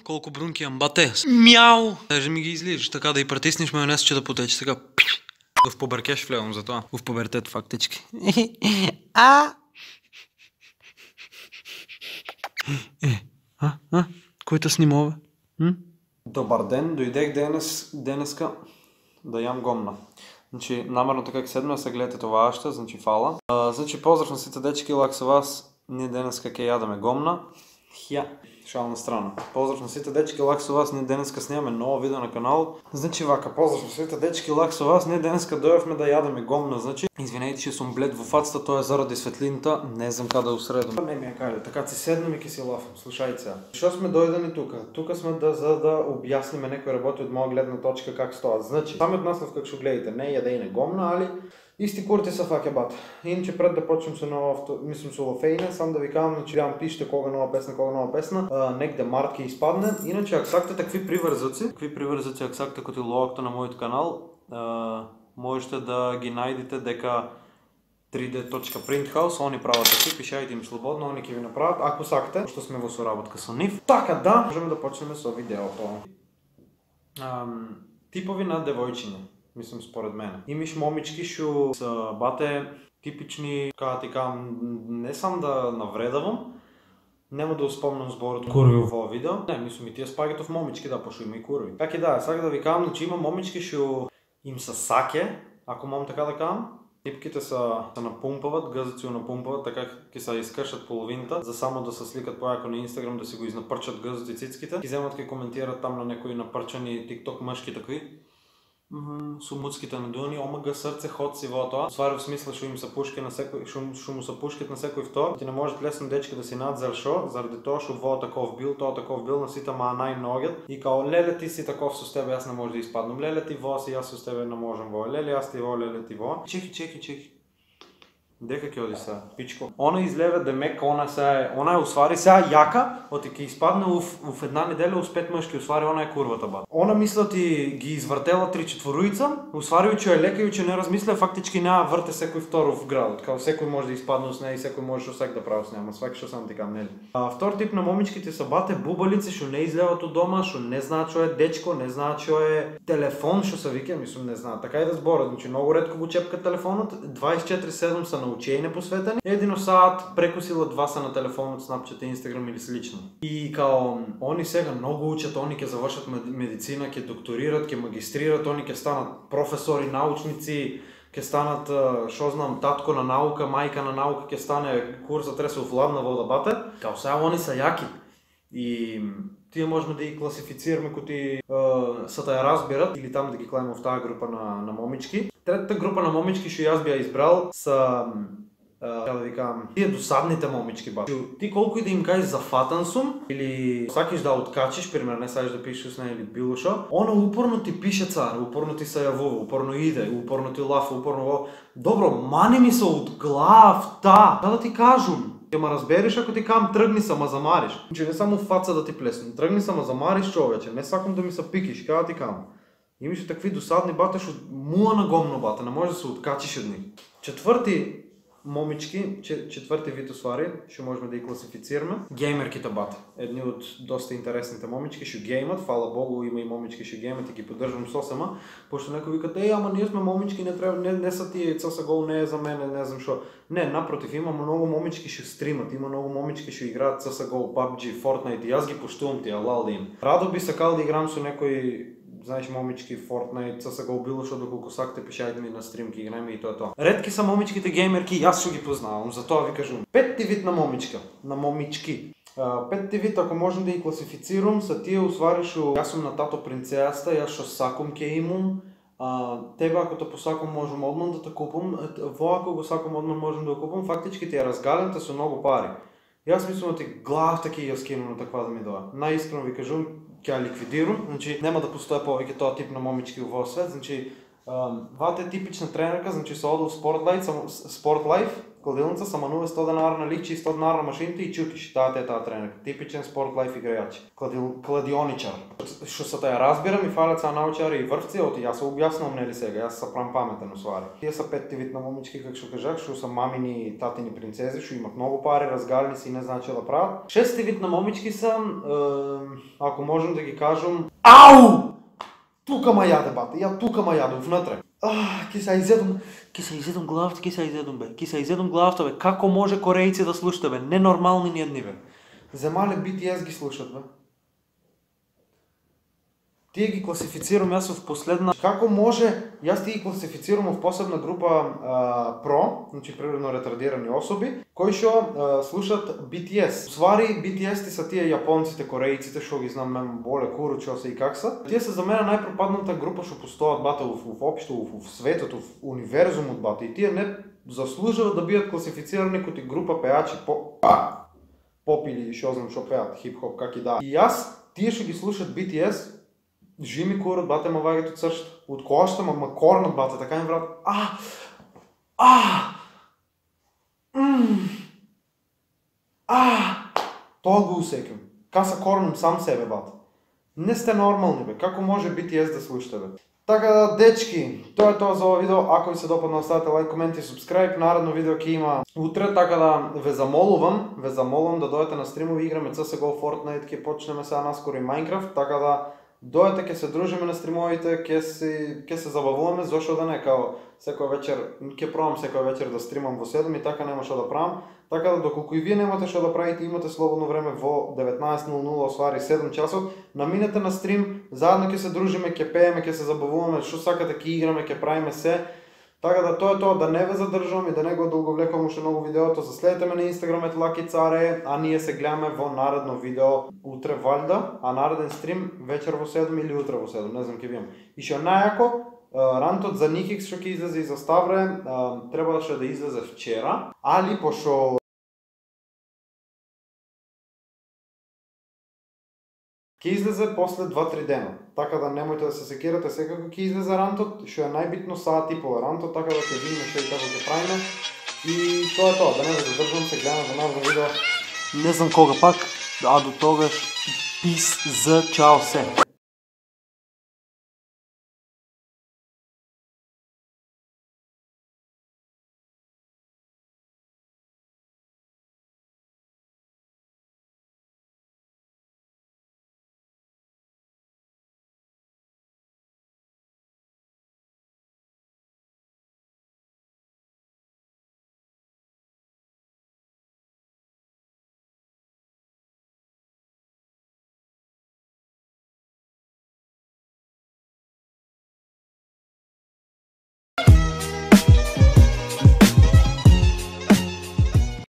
Колко брунки имам, бате. Мяу! Даже ми ги излижеш, така да и притиснеш майонез, че да потече. Така. В побъркеш влявам за това. В побертет фактически. Кой те снимава? Добър ден, дойдех денеска да ям гомна. Значи, намерно така как седна, се гледате това аща, значи фала. Значи, поздрав на сите дечки, лак са вас, ние денеска ке ядаме гомна. Шална страна. Поздрав на сите дечки, лак са вас, ние денеска снимаме ново видео на канал. Значи вака, поздрав на сите дечки, лак са вас, ние денеска дойдохме да ядаме гомна. Значи, извинете, че съм блед в фацата, то е заради светлината, не знам как да усредам. Не ми я кажа, така си седнем и ки си лафам, слушайте сега. Защо сме дойдени тук? Тук сме за да обясниме некои работи от моя гледна точка как стоят. Значи, сами от нас как ще гледате, не яде и не гомна, али исти курти са факе бат. Иначе пред да почнем с нова, мислим с Олафейне, сам да ви казвам, че вям пишете кога нова песна, нек да Март ке изпадне. Иначе, ако сакате такви привързъци, ако сакате като логото на моят канал, можете да ги найдете дека 3D.printhouse, они правят таки, пишайте им свободно, они ке ви направят, ако сакате, защото сме в соработка с нив. Така да, можем да почнем с видеото. Типови на девойчини. Мислим според мен. Имаш момички, шо са бате типични, не сам да навредавам, нема да успомням сбор от курви в това видео. Не, мислим и тия спагетов момички, да, пошо има и курви. Така и да, сега да ви казвам, че има момички, шо им са саке, ако мом така да казвам. Типките са напумпават, гъзъци напумпават, така ки са изкършат половината, за само да се сликат по-яко на Инстаграм, да си го изнапърчат гъзъци цицките. И вземат ки коментират там на някои напърчани тикток мъжки такви. Сумуцките надуни, омага сърце, ход си това. Свари в смисъл, шо им са пушки на секой, шо му са пушкат на секой втор. Ти не може лесно дечка да си надзар шо, заради това, шо това таков бил, на сита ма най-многият. И као, леле ти си таков с тебе, аз не може да изпаднам. Леле ти во си, аз с тебе не можем во. Леле аз ти во, леле ти во. Чехи. Дека ке оди сега, пичко. Она излева демек, она е усвари сега яка, оти ке изпадне в една неделя с 5 мъжки, усвари она е курвата ба. Она мисля ти ги извъртела 3-4, усвари че е лека и че не размисля, фактически няма върте всекой второ в град. Така всекой може да изпадне с нея и всекой може всек да прави с нея, сваки шо сам така, нели. Втор тип на момичките са бате бубалици, шо не излеват от дома, шо не знаят що е дечко, не знаят що е телефон, шо са вика, мислям не знаят. Така и да сборят, значи много редко го чепка телефонът, 24/7 са научени непосветени. Едино саат прекусила два са на телефон от Snapchat и Instagram или с лично. И као, они сега много учат, они ке завършат медицина, ке докторират, ке магистрират, они ке станат професори, научници, ке станат, шо знам, татко на наука, майка на наука, ке стане курса треса в ладна водабате. Као сега они са яки. И тия можем да ги класифицираме, като са да я разбират или там да ги клаем в тази група на момички. Третата група на момички, що аз бия избрал, са да ви кажам, тия досадните момички ба. Ти колко и да им кажеш зафатан сум или сакиш да откачиш, пример не сакиш да пишеш с нея или било шо, она упорно ти пише цар, упорно ти се явува, упорно иде, упорно ти лафа, упорно добро, мани ми се от главта, да ти кажем. Ке ма разбереш, ако ти кам тръгни са, ма замариш. Че не само в фаца да ти плесне, тръгни са, ма замариш човече, не сакам да ми се пикиш, када ти кам. Имаше такви досадни бата, шо муа на гомно бата, не може да се откачиш от них. Четвърти момички, четвърти вид усвари, ще можем да ги класифицираме. Геймерките бата. Едни от доста интересните момички ще геймат, фала богу има и момички ще геймат и ги поддържам сосема, защото някой викат, ама ние сме момички, не са тия цъса гол, не е за мен, не знам шо. Не, напротив, има много момички ще стримат, има много момички ще играят цъса гол, PUBG, Fortnite и аз ги пощувам тия, лал да им. Радо би сакал да играм с някой, знаеш, момички в Fortnite, са го било, защото доколко сакате пишайте ми на стримки, играем и то. Редки са момичките геймерки, аз ще ги познавам, затова ви кажу. Петти вид на момичка, на момички. Петти вид, ако можем да ги класифицирам, са тия усвариш, аз съм на тато принцеста, аз ще саком ке имам. Тебе ако те посакам можем одман да те купам, ако го сакам одман можем да го купам, фактически ти е разгален, те са много пари. И аз мислям да ти глав таки я скину на таква да ми дава. Най-искрено ви кажу, тя ликвидирам, значи няма да постоя повече този тип на момички в този свет, значи Вата е типична тренерка, значи се ода в Sportlife, кладилница, са манува 100 денара на лихче и 100 денара на машините и чукиш. Тата е тази тренерка. Типичен Sportlife играч. Кладионичар. Що са тая разбирам и фалят са научари и вървци, оти аз се обяснам не ли сега, аз са прам паметен освари. Тия са 5 вид на момички, как ще кажах, що са мамини, татини принцези, що имат много пари, разгалени си и не знаят да правят. 6 вид на момички са, ако можем да ги кажем... Ау! Тука ма яде, бате, я тука ма яде, внътре. Ки са изедом главата, бе. Како може корейци да слушате, бе? Ненормални ни едни, бе. Земале BTS ги слушат, бе. Тие ги класифицирам аз в последна... Како може... Аз тие ги класифицирам в посебна група про, значи примерно ретардирани особи, кои шо слушат BTS. Свари BTS ти са тия японците, корейците, шо ги знам мен боле, куру, чо са и как са. Тие са за мен най-пропадната група, шо постоят бата в общо, в светото, в универзумот бата. И тие не заслужават да бидат класифицирани като група пеячи, поп или шо знам шо пеят, хип-хоп, как и да. И аз, тие шо ги слушат BTS, жими курат, бате ма вагат от сърща. От колаща ма корнат, бате, така им врат. Това го усекам. Каса корнам сам себе, бате. Не сте нормални, бе. Како може BTS да слушате, бе? Така, дечки, тоа е тоа за ова видео. Ако ви се допадна, оставете лайк, комент и субскрайб. Наредно видео ќе има утре, така да ве замолувам да дојдете на стримови, играме CSGO, Fortnite, ќе почнеме сега наскоро и Minecraft, така да дојдете, ќе се дружиме на стримовите, ќе се забавуваме, зашо да не, као секој вечер, ќе пробам секој вечер да стримам во 7 и така нема што да правам. Така да доколку и вие немате што да правите, имате слободно време во 19:00, освари 7 часот, наминете на стрим, заедно ќе се дружиме, ќе пееме, ќе се забавуваме, што сакате ќе играме, ќе правиме се. Така да тоа е тоа, да не ве задржувам и да не го долговлекувам уште многу видеото. Заследете ме на Instagram @LuckyCare, а ние се гледаме во наредно видео утре валјда, а нареден стрим вечер во 7 или утре во 7, не знам ќе видам. И што најако, рантот за Никикс што ќе излезе и за Ставре, требаше да излезе вчера, али пошто ќе излезе после 2-3 дена. Така да немојте да се секирате секако ќе излезе рантот, што е најбитно саат и пол рантот, така да ќе видиме што и како ќе правиме. И тоа е тоа, да не ве задржувам, се гледаме во ново видео. Не знам кога пак, а до тогаш, пис за чао се.